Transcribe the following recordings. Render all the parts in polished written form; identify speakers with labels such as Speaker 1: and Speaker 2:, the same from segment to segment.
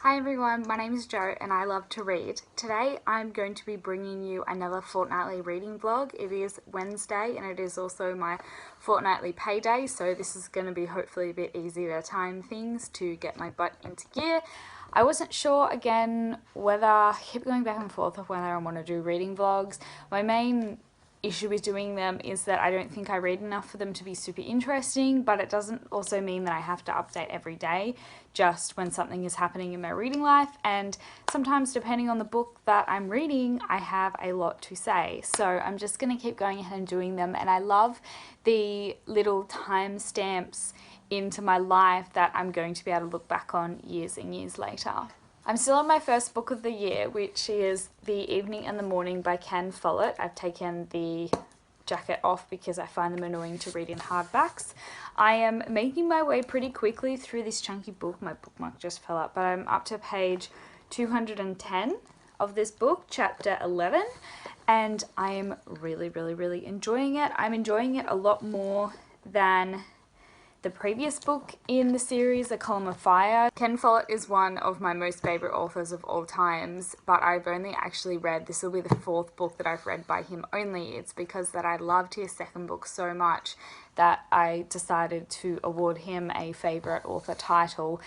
Speaker 1: Hi everyone, my name is Jo and I love to read. Today I'm going to be bringing you another fortnightly reading vlog. It is Wednesday and it is also my fortnightly payday, so this is going to be hopefully a bit easier to time things to get my butt into gear. I wasn't sure again whether, I keep going back and forth of whether I want to do reading vlogs. My main issue with doing them is that I don't think I read enough for them to be super interesting, but it doesn't also mean that I have to update every day just when something is happening in my reading life, and sometimes depending on the book that I'm reading I have a lot to say, so I'm just going to keep going ahead and doing them. And I love the little timestamps into my life that I'm going to be able to look back on years and years later. I'm still on my first book of the year, which is The Evening and the Morning by Ken Follett. I've taken the jacket off because I find them annoying to read in hardbacks. I am making my way pretty quickly through this chunky book. My bookmark just fell out, but I'm up to page 210 of this book, chapter 11, and I am really enjoying it. I'm enjoying it a lot more than the previous book in the series, A Column of Fire. Ken Follett is one of my most favourite authors of all times, but I've only actually read, this will be the fourth book that I've read by him only. It's because that I loved his second book so much that I decided to award him a favourite author title.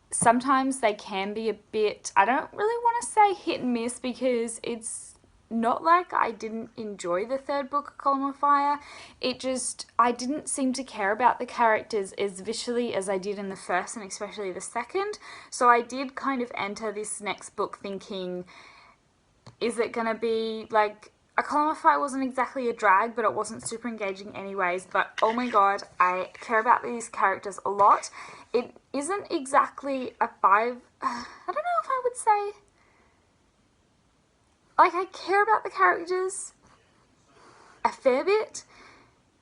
Speaker 1: Sometimes they can be a bit, I don't really want to say hit and miss, because it's not like I didn't enjoy the third book, A Column of Fire. It just, I didn't seem to care about the characters as visually as I did in the first and especially the second. So I did kind of enter this next book thinking, is it going to be like, A Column of Fire wasn't exactly a drag, but it wasn't super engaging anyways. But oh my god, I care about these characters a lot. It isn't exactly a 5, I don't know if I would say, like, I care about the characters a fair bit.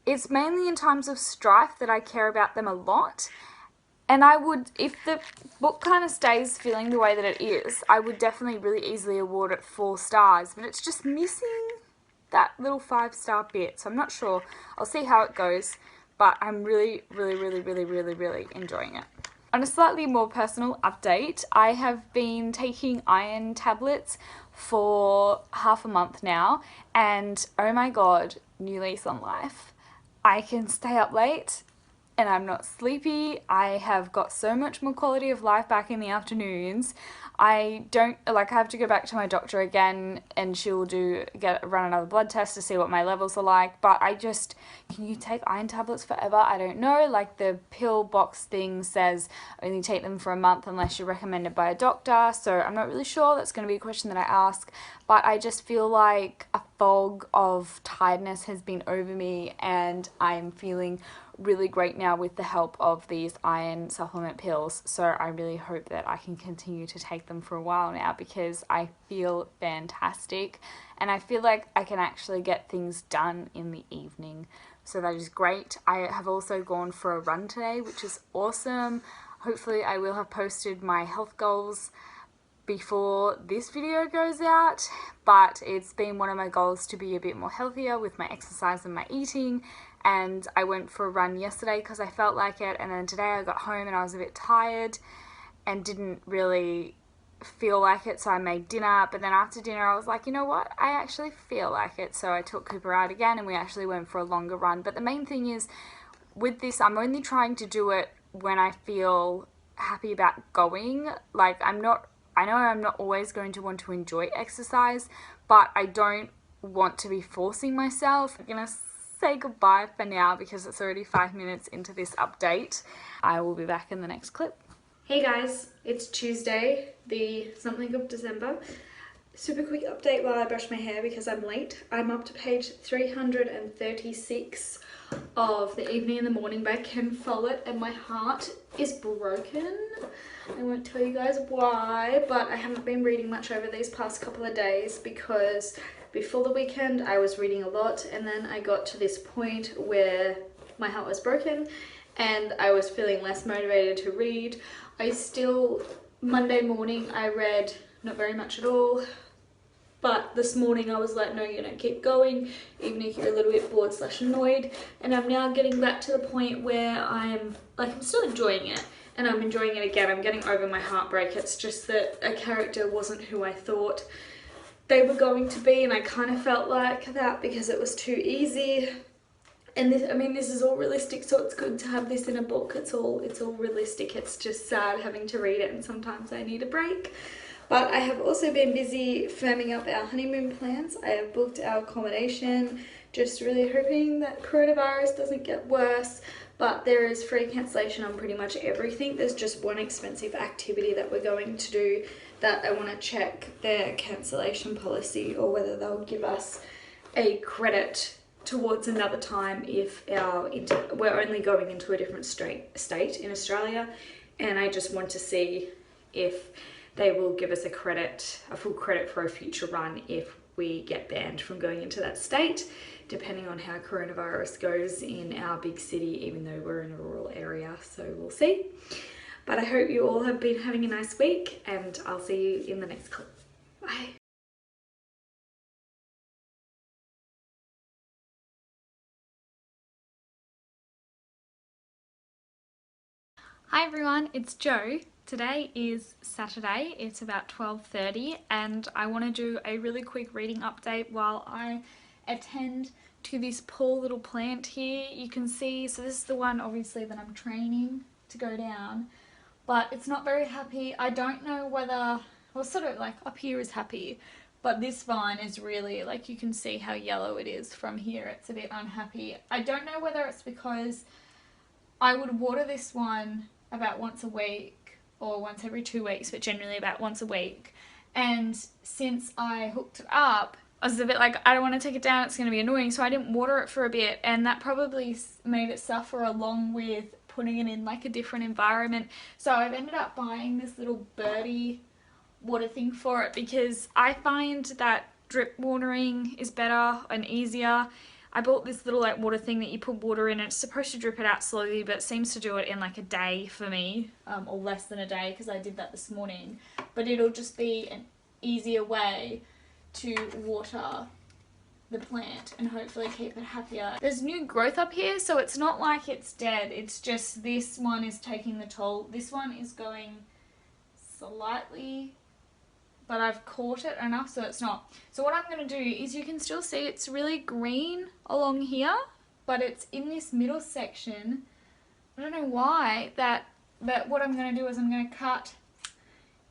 Speaker 1: It's mainly in times of strife that I care about them a lot. And I would, if the book kind of stays feeling the way that it is, I would definitely really easily award it 4 stars. But it's just missing that little 5-star bit. So I'm not sure. I'll see how it goes. But I'm really enjoying it. On a slightly more personal update, I have been taking iron tablets for half a month now, and oh my god, new lease on life. I can stay up late and I'm not sleepy. I have got so much more quality of life back in the afternoons. I don't, like, I have to go back to my doctor again and she'll run another blood test to see what my levels are like, but I just, can you take iron tablets forever? I don't know. Like, the pill box thing says only take them for a month unless you're recommended by a doctor, so I'm not really sure. That's going to be a question that I ask, but I just feel like a fog of tiredness has been over me and I'm feeling really great now with the help of these iron supplement pills, so I really hope that I can continue to take them for a while now because I feel fantastic and I feel like I can actually get things done in the evening, so that is great. I have also gone for a run today, which is awesome. Hopefully I will have posted my health goals before this video goes out, but it's been one of my goals to be a bit more healthier with my exercise and my eating, and I went for a run yesterday because I felt like it, and then today I got home and I was a bit tired and didn't really feel like it, so I made dinner. But then after dinner I was like, you know what, I actually feel like it, so I took Cooper out again and we actually went for a longer run. But the main thing is with this, I'm only trying to do it when I feel happy about going. Like, I know I'm not always going to want to enjoy exercise, but I don't want to be forcing myself. I'm gonna say goodbye for now because it's already 5 minutes into this update. I will be back in the next clip.
Speaker 2: Hey guys, it's Tuesday, the something of December. Super quick update while I brush my hair because I'm late. I'm up to page 336 of The Evening and the Morning by Ken Follett and my heart is broken. I won't tell you guys why, but I haven't been reading much over these past couple of days because before the weekend I was reading a lot, and then I got to this point where my heart was broken and I was feeling less motivated to read. Monday morning I read not very much at all, but this morning I was like, no, you know, keep going even if you're a little bit bored / annoyed, and I'm now getting back to the point where I'm still enjoying it, and I'm enjoying it again. I'm getting over my heartbreak. It's just that a character wasn't who I thought they were going to be, and I kind of felt like that because it was too easy. And this, I mean, this is all realistic, so it's good to have this in a book. It's all realistic. It's just sad having to read it, and sometimes I need a break. But I have also been busy firming up our honeymoon plans. I have booked our accommodation, just really hoping that coronavirus doesn't get worse. But there is free cancellation on pretty much everything. There's just one expensive activity that we're going to do that I want to check their cancellation policy, or whether they'll give us a credit towards another time if we're only going into a different state in Australia. And I just want to see if they will give us a full credit for a future run if we get banned from going into that state, depending on how coronavirus goes in our big city, even though we're in a rural area. So we'll see. But I hope you all have been having a nice week, and I'll see you in the next clip. Bye.
Speaker 1: Hi everyone, it's Jo. Today is Saturday, it's about 12:30, and I want to do a really quick reading update while I attend to this poor little plant here. You can see, so this is the one obviously that I'm training to go down, but it's not very happy. I don't know whether, well, sort of like up here is happy, but this vine is really, like, you can see how yellow it is from here. It's a bit unhappy. I don't know whether it's because I would water this one about once a week or once every 2 weeks, but generally about once a week. And since I hooked it up, I was a bit like, I don't want to take it down, it's going to be annoying, so I didn't water it for a bit, and that probably made it suffer along with putting it in like a different environment. So I've ended up buying this little birdie water thing for it, because I find that drip watering is better and easier. I bought this little like water thing that you put water in, and it's supposed to drip it out slowly, but it seems to do it in like a day for me, or less than a day, because I did that this morning. But it'll just be an easier way to water the plant and hopefully keep it happier. There's new growth up here, so it's not like it's dead. It's just this one is taking the toll. This one is going slightly, but I've caught it enough so it's not. So what I'm going to do is, you can still see it's really green along here, but it's in this middle section. I don't know why, but what I'm going to do is I'm going to cut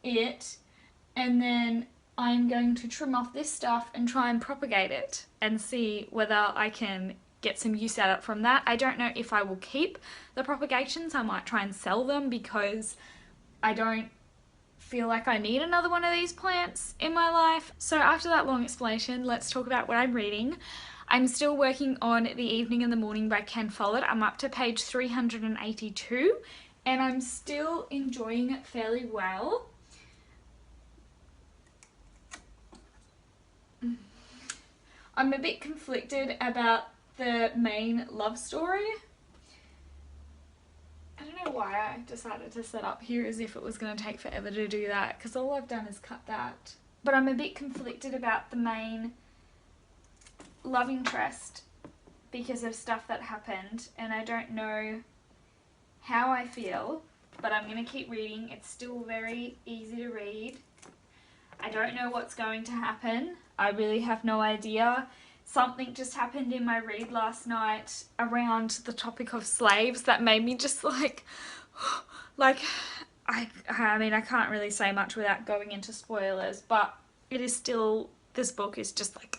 Speaker 1: it, and then I'm going to trim off this stuff and try and propagate it and see whether I can get some use out of it from that. I don't know if I will keep the propagations. I might try and sell them, because I don't feel like I need another one of these plants in my life. So after that long explanation, let's talk about what I'm reading. I'm still working on The Evening and the Morning by Ken Follett. I'm up to page 382, and I'm still enjoying it fairly well. I'm a bit conflicted about the main love story. I don't know why I decided to set up here as if it was going to take forever to do that, because all I've done is cut that. But I'm a bit conflicted about the main love interest because of stuff that happened, and I don't know how I feel, but I'm going to keep reading. It's still very easy to read. I don't know what's going to happen. I really have no idea. Something just happened in my read last night around the topic of slaves that made me just like I mean, I can't really say much without going into spoilers, but it is still, this book is just like,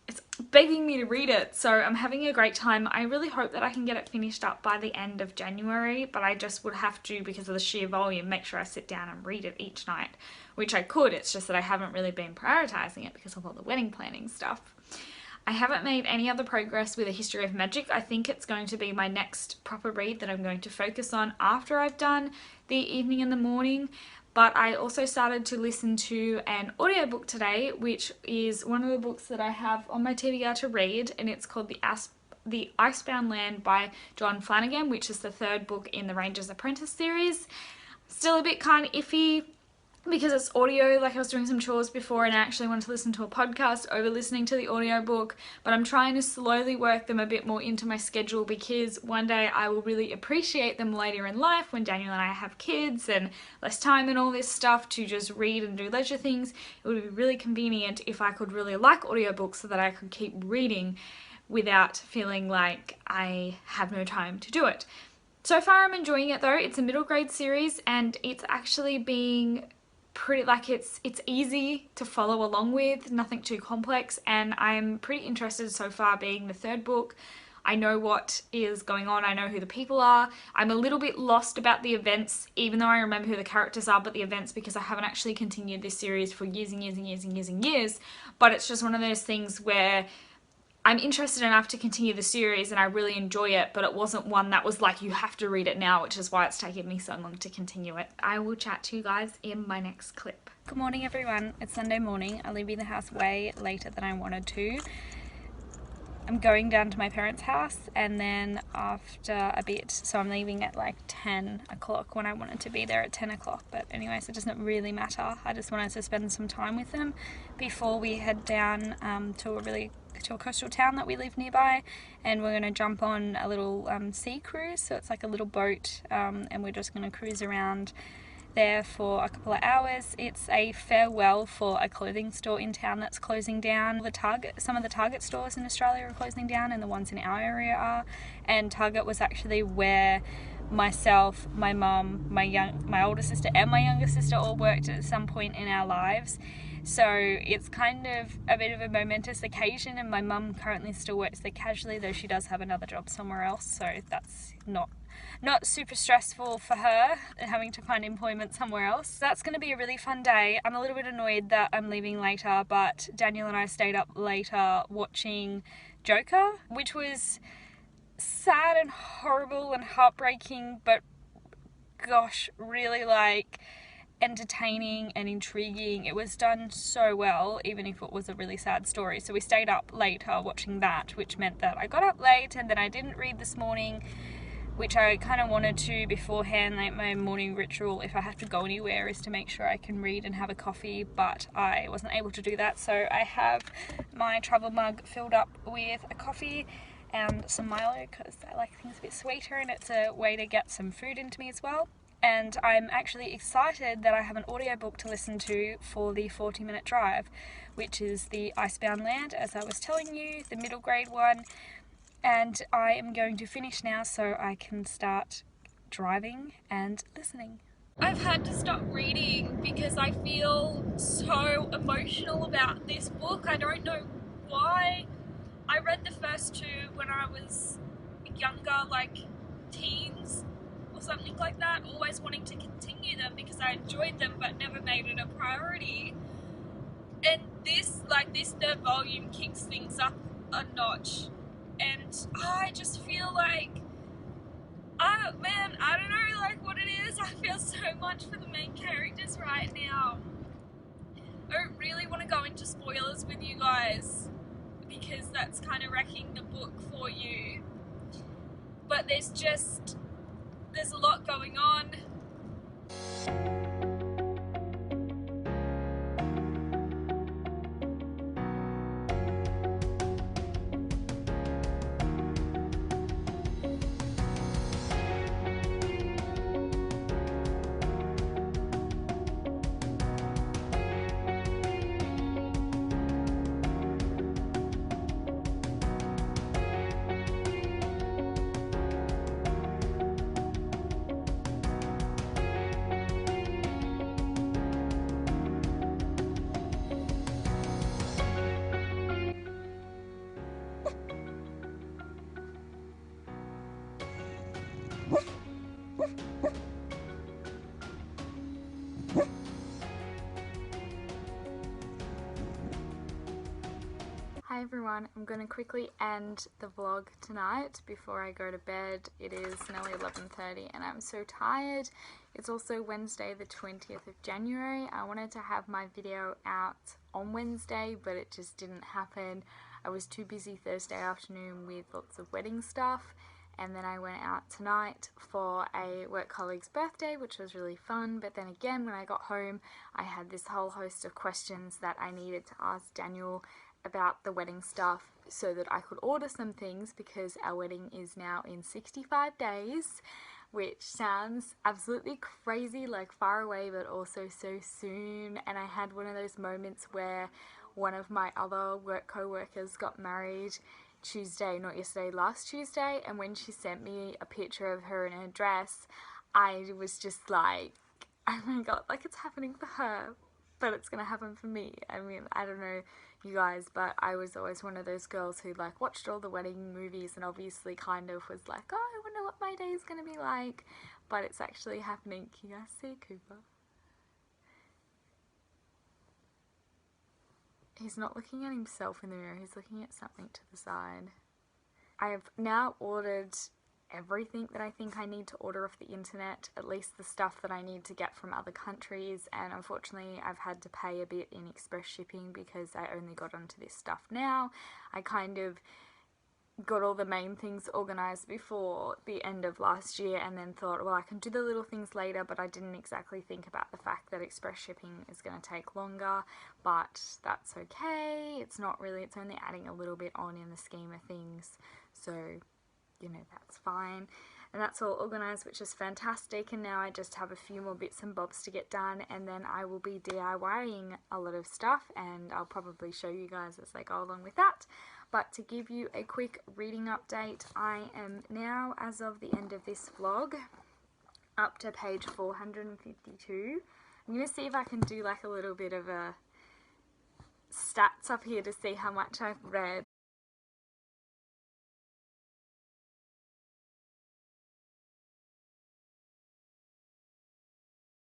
Speaker 1: it's begging me to read it, so I'm having a great time. I really hope that I can get it finished up by the end of January, but I just would have to, because of the sheer volume, make sure I sit down and read it each night, which I could. It's just that I haven't really been prioritizing it because of all the wedding planning stuff. I haven't made any other progress with A History of Magic. I think it's going to be my next proper read that I'm going to focus on after I've done The Evening and the Morning. But I also started to listen to an audiobook today, which is one of the books that I have on my TBR to read, and it's called The Icebound Land by John Flanagan, which is the third book in the Ranger's Apprentice series. Still a bit kind of iffy because it's audio. Like, I was doing some chores before and I actually wanted to listen to a podcast over listening to the audiobook, but I'm trying to slowly work them a bit more into my schedule because one day I will really appreciate them later in life when Daniel and I have kids and less time and all this stuff to just read and do leisure things. It would be really convenient if I could really like audiobooks so that I could keep reading without feeling like I have no time to do it. So far I'm enjoying it though. It's a middle grade series and it's actually being pretty, like, it's easy to follow along with, nothing too complex, and I'm pretty interested so far. Being the third book, I know what is going on, I know who the people are. I'm a little bit lost about the events, even though I remember who the characters are, but the events, because I haven't actually continued this series for years and years and years and years and years. But it's just one of those things where I'm interested enough to continue the series and I really enjoy it, but it wasn't one that was like, you have to read it now, which is why it's taken me so long to continue it. I will chat to you guys in my next clip. Good morning everyone, it's Sunday morning. I'm leaving the house way later than I wanted to. I'm going down to my parents' house and then after a bit, so I'm leaving at like 10 o'clock when I wanted to be there at 10 o'clock, but anyways, it doesn't really matter. I just wanted to spend some time with them before we head down to a coastal town that we live nearby, and we're going to jump on a little sea cruise. So it's like a little boat, and we're just going to cruise around there for a couple of hours. It's a farewell for a clothing store in town that's closing down. Some of the Target stores in Australia are closing down and the ones in our area are, and Target was actually where myself, my mum, my older sister and my younger sister all worked at some point in our lives. So it's kind of a bit of a momentous occasion, and my mum currently still works there casually, though she does have another job somewhere else, so that's not super stressful for her, having to find employment somewhere else. That's going to be a really fun day. I'm a little bit annoyed that I'm leaving later, but Daniel and I stayed up later watching Joker, which was sad and horrible and heartbreaking, but gosh, really like entertaining and intriguing. It was done so well, even if it was a really sad story. So we stayed up later watching that, which meant that I got up late and then I didn't read this morning, which I kind of wanted to beforehand. Like, my morning ritual, if I have to go anywhere, is to make sure I can read and have a coffee, but I wasn't able to do that. So I have my travel mug filled up with a coffee and some Milo because I like things a bit sweeter, and it's a way to get some food into me as well. And I'm actually excited that I have an audiobook to listen to for the 40-minute drive, which is the Icebound Land, as I was telling you, the middle grade one. And I am going to finish now so I can start driving and listening. I've had to stop reading because I feel so emotional about this book. I don't know why. I read the first two when I was younger, like teens or something like that, always wanting to continue them because I enjoyed them but never made it a priority. And this third volume kicks things up a notch. And I just feel like, I don't know like what it is. I feel so much for the main characters right now. I don't really want to go into spoilers with you guys because that's kind of wrecking the book for you. But there's a lot going on. Hi everyone, I'm going to quickly end the vlog tonight before I go to bed. It is nearly 11:30 and I'm so tired. It's also Wednesday the 20th of January. I wanted to have my video out on Wednesday, but it just didn't happen. I was too busy Thursday afternoon with lots of wedding stuff, and then I went out tonight for a work colleague's birthday, which was really fun. But then again, when I got home, I had this whole host of questions that I needed to ask Daniel about the wedding stuff so that I could order some things, because our wedding is now in 65 days, which sounds absolutely crazy, like far away, but also so soon. And I had one of those moments where one of my other work co-workers got married Tuesday, not yesterday, last Tuesday, and when she sent me a picture of her in her dress, I was just like, oh my god, like it's happening for her, but it's gonna happen for me. I mean, I don't know you guys, but I was always one of those girls who like watched all the wedding movies and obviously kind of was like, oh, I wonder what my day is gonna be like, but it's actually happening. Can you guys see Cooper? He's not looking at himself in the mirror, he's looking at something to the side. I have now ordered everything that I think I need to order off the internet, at least the stuff that I need to get from other countries, and unfortunately I've had to pay a bit in express shipping because I only got onto this stuff now. I kind of got all the main things organised before the end of last year and then thought, well, I can do the little things later, but I didn't exactly think about the fact that express shipping is going to take longer, but that's okay. It's not really, it's only adding a little bit on in the scheme of things, so you know, that's fine. And that's all organised, which is fantastic, and now I just have a few more bits and bobs to get done, and then I will be DIYing a lot of stuff, and I'll probably show you guys as I go along with that. But to give you a quick reading update, I am now, as of the end of this vlog, up to page 452. I'm going to see if I can do like a little bit of a stats up here to see how much I've read.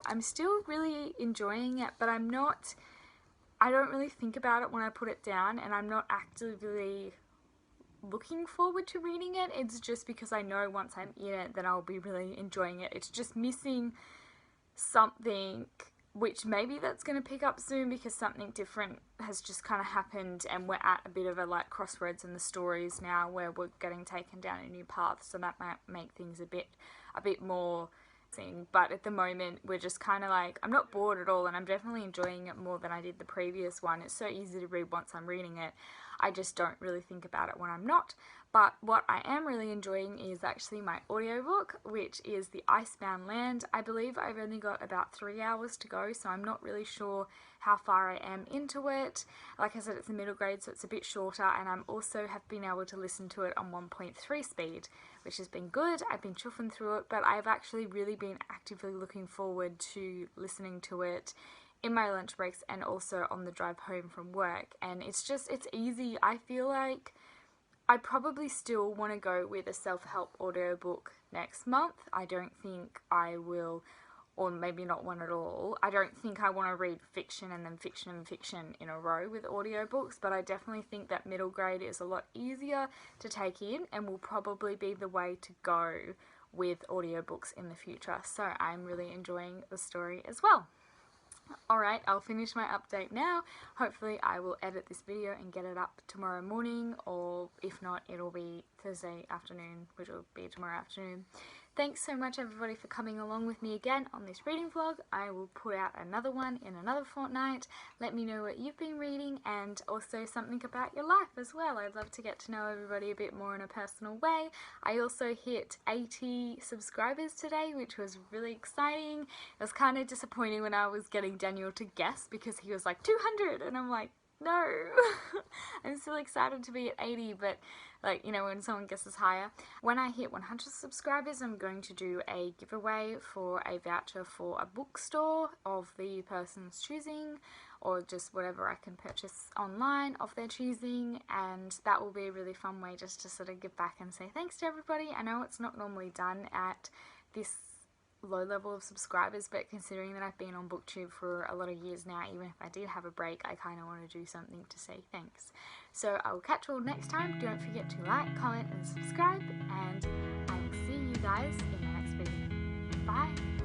Speaker 1: I'm still really enjoying it, but I don't really think about it when I put it down, and I'm not actively looking forward to reading it. It's just because I know once I'm in it then I'll be really enjoying it. It's just missing something, which maybe that's going to pick up soon because something different has just kind of happened, and we're at a bit of a like crossroads in the stories now where we're getting taken down a new path, so that might make things a bit more thing. But at the moment we're just kind of like, I'm not bored at all, and I'm definitely enjoying it more than I did the previous one. It's so easy to read once I'm reading it. I just don't really think about it when I'm not. But what I am really enjoying is actually my audiobook, which is the Icebound Land. I believe I've only got about 3 hours to go, so I'm not really sure how far I am into it. Like I said, it's a middle grade, so it's a bit shorter, and I'm also have been able to listen to it on 1.3 speed, which has been good. I've been chuffing through it, but I've actually really been actively looking forward to listening to it in my lunch breaks and also on the drive home from work. And it's easy. I feel like I probably still want to go with a self-help audiobook next month. I don't think I will, or maybe not one at all. I don't think I want to read fiction and then fiction and fiction in a row with audiobooks, but I definitely think that middle grade is a lot easier to take in and will probably be the way to go with audiobooks in the future. So I'm really enjoying the story as well. Alright, I'll finish my update now. Hopefully I will edit this video and get it up tomorrow morning, or if not, it'll be Thursday afternoon, which will be tomorrow afternoon. Thanks so much everybody for coming along with me again on this reading vlog. I will put out another one in another fortnight. Let me know what you've been reading, and also something about your life as well. I'd love to get to know everybody a bit more in a personal way. I also hit 80 subscribers today, which was really exciting. It was kind of disappointing when I was getting Daniel to guess because he was like 200 and I'm like, no. I'm still excited to be at 80, but like, you know, when someone guesses higher. When I hit 100 subscribers, I'm going to do a giveaway for a voucher for a bookstore of the person's choosing, or just whatever I can purchase online of their choosing, and that will be a really fun way just to sort of give back and say thanks to everybody. I know it's not normally done at this low level of subscribers, but considering that I've been on BookTube for a lot of years now, even if I did have a break, I kind of want to do something to say thanks. So I will catch you all next time. Don't forget to like, comment and subscribe, and I will see you guys in the next video. Bye!